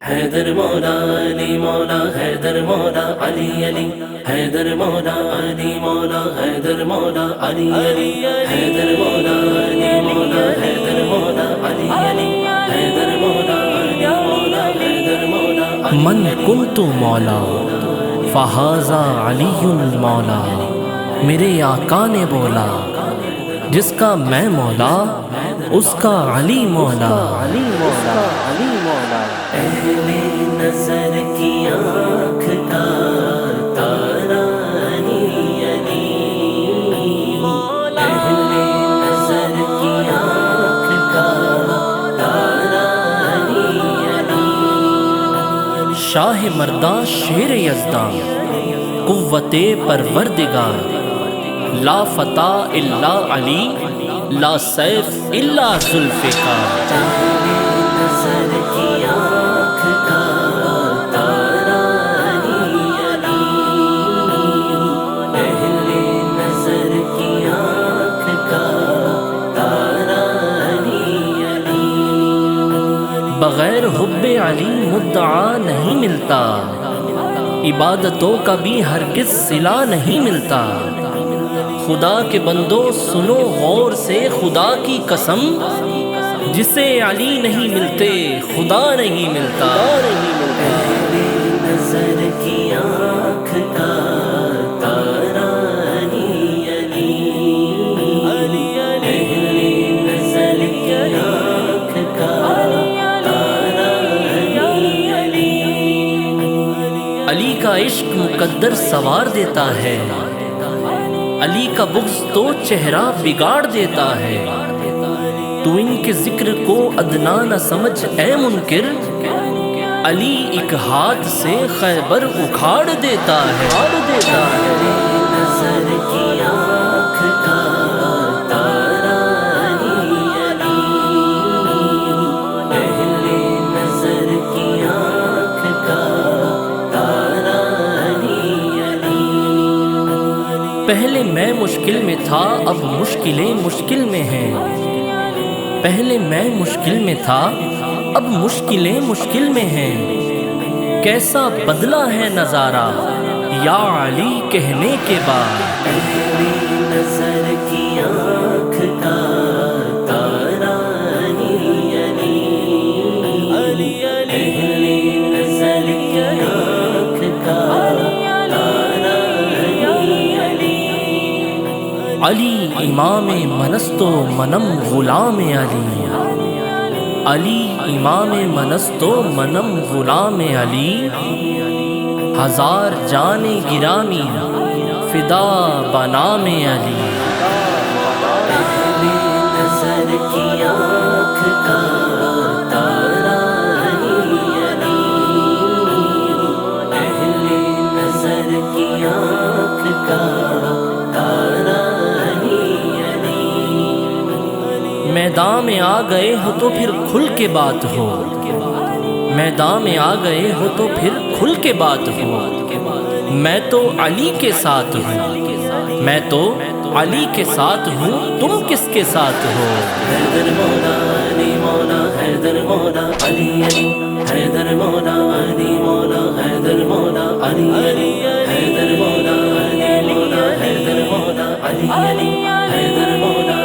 حیدر مولا علی مولا حیدر مولا علی علی حیدر مولا علی مولا حیدر مولا علی علی حیدر مولا علی مولا حیدر مولا علی علی حیدر مولا علی مولا حیدر مولا من کنت مولا فہذا علی مولا، میرے آقا نے بولا جس کا میں مولا اس کا علی مولا، علی مولا، علی مولا۔ اہل نظر کی آنکھ کا تارا علی علی مولا، اہل نظر کی آنکھ کا تارا علی علی، شاہ مرداں شیر یزداں قوت پروردگار، لا فتح الا علی لا سیف الا ذوالفقار۔ نظر کی آنکھ کا تارا علی علی، اہل نظر کی آنکھ کا تارا علی علی، بغیر حب علی مدعا نہیں ملتا، عبادتوں کا بھی ہرگز صلہ نہیں ملتا۔ خدا کے بندو سنو غور سے خدا کی قسم، جسے علی نہیں ملتے خدا نہیں ملتا۔ اہل نظر کی آنکھ کا تارا علی علی، اہل نظر کی آنکھ کا تارا علی علی، علی کا عشق مقدر سوار دیتا ہے، علی کا بغض تو چہرہ بگاڑ دیتا ہے۔ تو ان کے ذکر کو ادنا نہ سمجھ اے منکر، علی ایک ہاتھ سے خیبر اکھاڑ دیتا ہے، نظر کی آنکھ کا تارا علی علی، اہل نظر کی آنکھ کا تارا علی علی، پہلے میں مشکل میں تھا اب مشکلیں مشکل میں ہیں، پہلے میں مشکل میں تھا اب مشکلیں مشکل میں ہیں۔ کیسا بدلا ہے نظارہ یا علی کہنے کے بعد۔ اہل نظر کی آنکھ کا تارا علی علی، اہل نظر کی آنکھ کا تارا علی علی، علی امام منست و منم غلام علی، علی امام منست و منم غلام علی، ہزار جان گرامی فدا بنام علی۔ اہل نظر کی آنکھ کا تارا علی علی، اہل نظر کی آنکھ کا تارا علی علی، میدان میں آ گئے ہو تو پھر کھل کے بات ہو، میدان میں آ گئے ہو تو پھر کھل کے بات ہو۔ میں تو علی کے ساتھ ہوں، میں تو علی کے ساتھ ہوں، تم کس کے ساتھ ہو؟ حیدر مولا علی مولا حیدر مولا علی علی، حیدر مولا علی مولا حیدر مولا علی علی، حیدر مولا علی مولا حیدر مولا علی علی، حیدر مولا